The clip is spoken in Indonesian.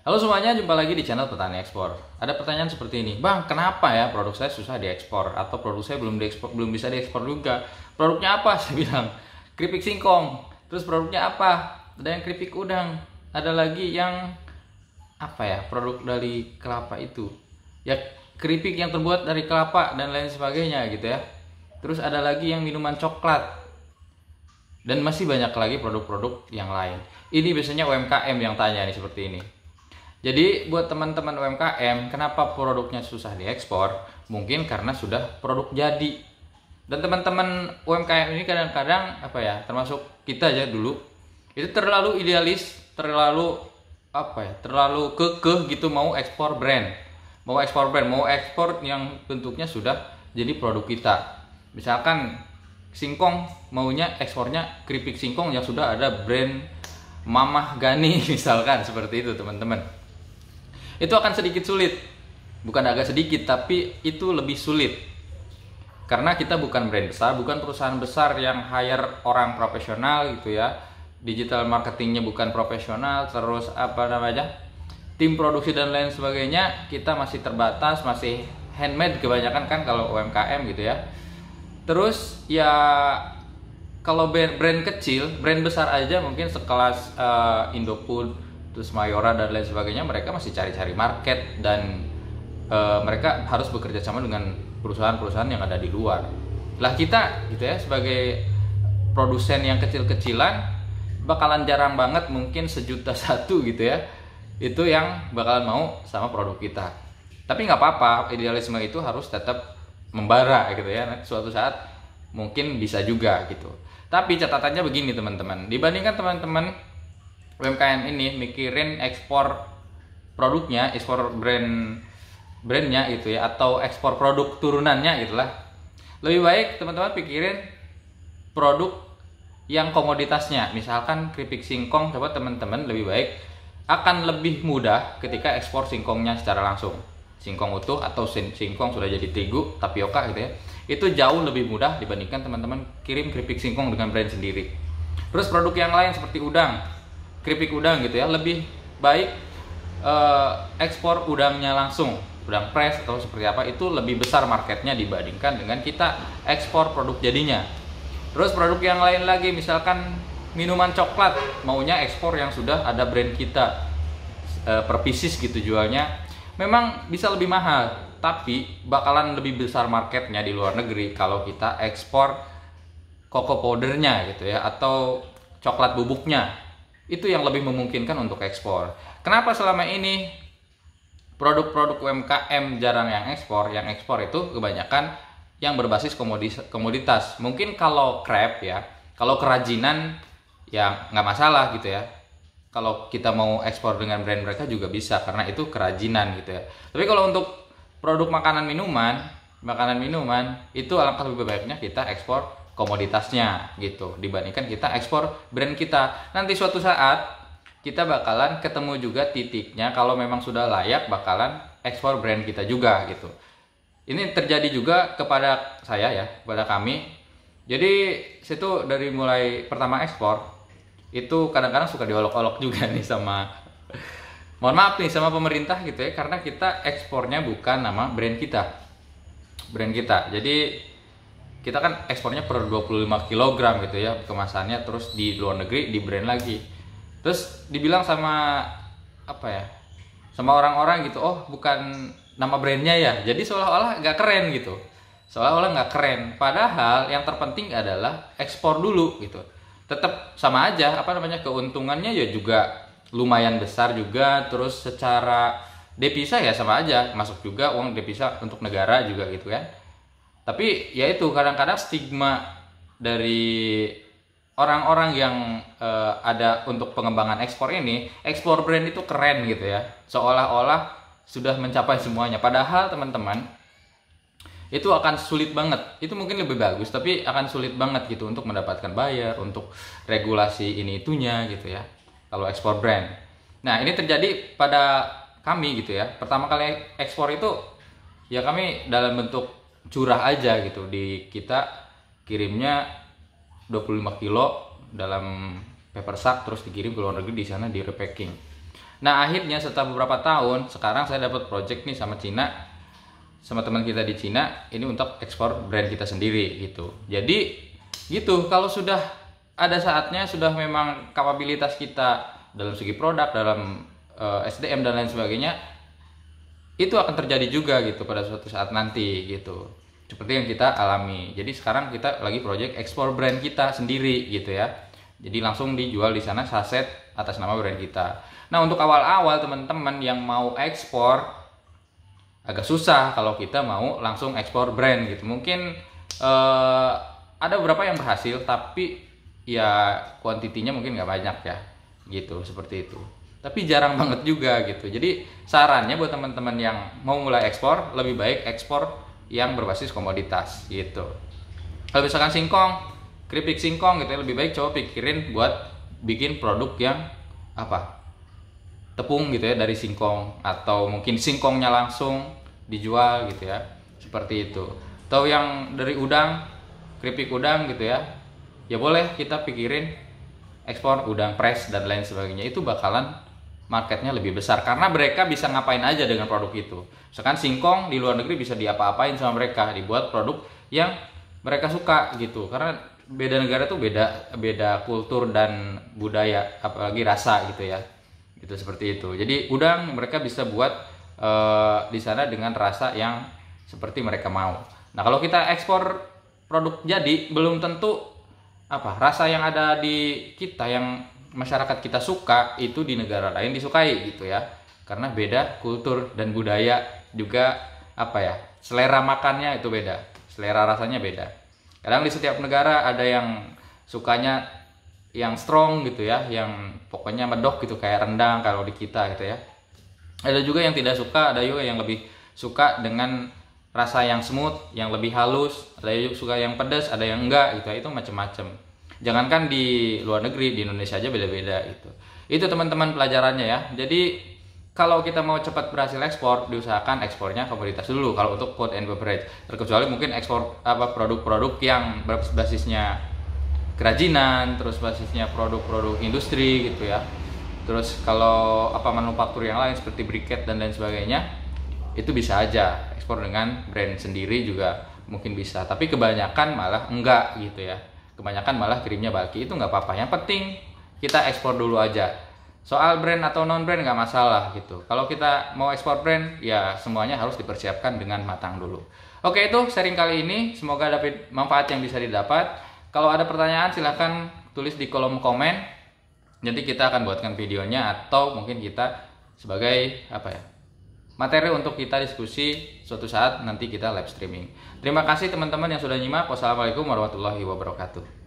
Halo semuanya, jumpa lagi di channel Petani Ekspor. Ada pertanyaan seperti ini, Bang, kenapa ya produk saya susah diekspor atau produk saya belum bisa diekspor juga? Produknya apa? Saya bilang keripik singkong. Terus produknya apa? Ada yang keripik udang. Ada lagi yang apa ya? Produk dari kelapa itu. Ya keripik yang terbuat dari kelapa dan lain sebagainya gitu ya. Terus ada lagi yang minuman coklat. Dan masih banyak lagi produk-produk yang lain. Ini biasanya UMKM yang tanya nih seperti ini. Jadi buat teman-teman UMKM, kenapa produknya susah diekspor? Mungkin karena sudah produk jadi. Dan teman-teman UMKM ini kadang-kadang termasuk kita aja dulu, itu terlalu idealis, terlalu terlalu kekeh gitu mau ekspor brand. Mau ekspor yang bentuknya sudah jadi produk kita. Misalkan singkong, maunya ekspornya keripik singkong yang sudah ada brand Mamah Gani misalkan, seperti itu teman-teman. Itu akan sedikit sulit, bukan agak sedikit, tapi itu lebih sulit karena kita bukan brand besar, bukan perusahaan besar yang hire orang profesional gitu ya, digital marketingnya bukan profesional, terus tim produksi dan lain sebagainya kita masih terbatas, masih handmade kebanyakan kan kalau UMKM gitu ya. Terus ya kalau brand kecil, brand besar aja mungkin sekelas Indofood, terus Mayora dan lain sebagainya, mereka masih cari-cari market dan mereka harus bekerja sama dengan perusahaan-perusahaan yang ada di luar. Lah kita gitu ya sebagai produsen yang kecil-kecilan bakalan jarang banget, mungkin 1.100.000 gitu ya, itu yang bakalan mau sama produk kita. Tapi nggak apa-apa, idealisme itu harus tetap membara gitu ya. Suatu saat mungkin bisa juga gitu. Tapi catatannya begini teman-teman, dibandingkan teman-teman UMKM ini mikirin ekspor produknya, ekspor brandnya gitu ya, atau ekspor produk turunannya gitulah. Lebih baik teman-teman pikirin produk yang komoditasnya. Misalkan keripik singkong, coba teman-teman lebih baik akan lebih mudah ketika ekspor singkongnya secara langsung. Singkong utuh atau singkong sudah jadi terigu, tapioka gitu ya. Itu jauh lebih mudah dibandingkan teman-teman kirim keripik singkong dengan brand sendiri. Terus produk yang lain seperti udang, keripik udang gitu ya, lebih baik ekspor udangnya langsung, udang press atau seperti apa, itu lebih besar marketnya dibandingkan dengan kita ekspor produk jadinya. Terus produk yang lain lagi, misalkan minuman coklat, maunya ekspor yang sudah ada brand kita, per pieces gitu jualnya, memang bisa lebih mahal, tapi bakalan lebih besar marketnya di luar negeri kalau kita ekspor cocoa powdernya gitu ya, atau coklat bubuknya. Itu yang lebih memungkinkan untuk ekspor. Kenapa selama ini produk-produk UMKM jarang yang ekspor? Yang ekspor itu kebanyakan yang berbasis komoditas. Mungkin kalau crab ya, kalau kerajinan ya nggak masalah gitu ya. Kalau kita mau ekspor dengan brand mereka juga bisa, karena itu kerajinan gitu ya. Tapi kalau untuk produk makanan minuman itu alangkah lebih baiknya kita ekspor komoditasnya gitu dibandingkan kita ekspor brand kita. Nanti suatu saat kita bakalan ketemu juga titiknya, kalau memang sudah layak bakalan ekspor brand kita juga gitu. Ini terjadi juga kepada saya ya, kepada kami. Jadi situ dari mulai pertama ekspor itu kadang-kadang suka diolok-olok juga nih sama mohon maaf nih sama pemerintah gitu ya, karena kita ekspornya bukan nama brand kita. Jadi kita kan ekspornya per 25 kg gitu ya kemasannya, terus di luar negeri di brand lagi. Terus dibilang sama sama orang-orang gitu, oh bukan nama brandnya ya, jadi seolah-olah nggak keren gitu, padahal yang terpenting adalah ekspor dulu gitu. Tetap sama aja, keuntungannya ya juga lumayan besar juga, terus secara devisa ya sama aja, masuk juga uang devisa untuk negara juga gitu kan. Tapi ya itu kadang-kadang stigma dari orang-orang yang ada untuk pengembangan ekspor ini, ekspor brand itu keren gitu ya, seolah-olah sudah mencapai semuanya. Padahal teman-teman, itu akan sulit banget. Itu mungkin lebih bagus, tapi akan sulit banget gitu untuk mendapatkan buyer, untuk regulasi ini itunya gitu ya, kalau ekspor brand. Nah ini terjadi pada kami gitu ya. Pertama kali ekspor itu ya kami dalam bentuk curah aja gitu, kita kirimnya 25 kilo dalam paper sack, terus dikirim ke luar negeri, di sana di repacking. Nah akhirnya setelah beberapa tahun, sekarang saya dapat project nih sama Cina, sama teman kita di Cina, ini untuk ekspor brand kita sendiri gitu. Jadi gitu, kalau sudah ada saatnya, sudah memang kapabilitas kita dalam segi produk, dalam SDM dan lain sebagainya, itu akan terjadi juga gitu pada suatu saat nanti gitu. Seperti yang kita alami. Jadi sekarang kita lagi project ekspor brand kita sendiri gitu ya. Jadi langsung dijual di sana saset atas nama brand kita. Nah untuk awal-awal teman-teman yang mau ekspor, agak susah kalau kita mau langsung ekspor brand gitu. Mungkin ada beberapa yang berhasil, tapi ya kuantitinya mungkin nggak banyak ya gitu, seperti itu. Tapi jarang banget juga gitu. Jadi sarannya buat teman-teman yang mau mulai ekspor, lebih baik ekspor yang berbasis komoditas gitu. Kalau misalkan singkong, keripik singkong gitu ya, lebih baik coba pikirin buat bikin produk yang apa, tepung gitu ya dari singkong, atau mungkin singkongnya langsung dijual gitu ya, seperti itu. Atau yang dari udang, keripik udang gitu ya, ya boleh kita pikirin ekspor udang fresh dan lain sebagainya. Itu bakalan marketnya lebih besar karena mereka bisa ngapain aja dengan produk itu. Misalkan singkong di luar negeri bisa diapa-apain sama mereka, dibuat produk yang mereka suka gitu. Karena beda negara tuh beda kultur dan budaya, apalagi rasa gitu ya. Itu seperti itu. Jadi udang mereka bisa buat di sana dengan rasa yang seperti mereka mau. Nah, kalau kita ekspor produk jadi, belum tentu apa rasa yang ada di kita, yang masyarakat kita suka, itu di negara lain disukai gitu ya. Karena beda kultur dan budaya, juga apa ya, selera makannya itu beda, selera rasanya beda. Kadang di setiap negara ada yang sukanya yang strong gitu ya, yang pokoknya medok gitu kayak rendang kalau di kita gitu ya. Ada juga yang tidak suka, ada juga yang lebih suka dengan rasa yang smooth, yang lebih halus, ada yang suka yang pedas, ada yang enggak gitu ya. Itu macam-macam. Jangankan di luar negeri, di Indonesia aja beda-beda gitu. Itu teman-teman pelajarannya ya. Jadi kalau kita mau cepat berhasil ekspor, diusahakan ekspornya komoditas dulu kalau untuk food and beverage. Terkecuali mungkin ekspor apa produk-produk yang basisnya kerajinan, terus basisnya produk-produk industri gitu ya. Terus kalau apa manufaktur yang lain seperti briquette dan lain sebagainya, itu bisa aja ekspor dengan brand sendiri juga mungkin bisa. Tapi kebanyakan malah enggak gitu ya. Kebanyakan malah kirimnya bulky, itu nggak apa-apa. Yang penting kita ekspor dulu aja. Soal brand atau non brand nggak masalah gitu. Kalau kita mau ekspor brand, ya semuanya harus dipersiapkan dengan matang dulu. Oke, itu sharing kali ini. Semoga dapat manfaat yang bisa didapat. Kalau ada pertanyaan silahkan tulis di kolom komen. Nanti kita akan buatkan videonya, atau mungkin kita sebagai apa ya, materi untuk kita diskusi suatu saat nanti kita live streaming. Terima kasih teman-teman yang sudah nyimak. Wassalamualaikum warahmatullahi wabarakatuh.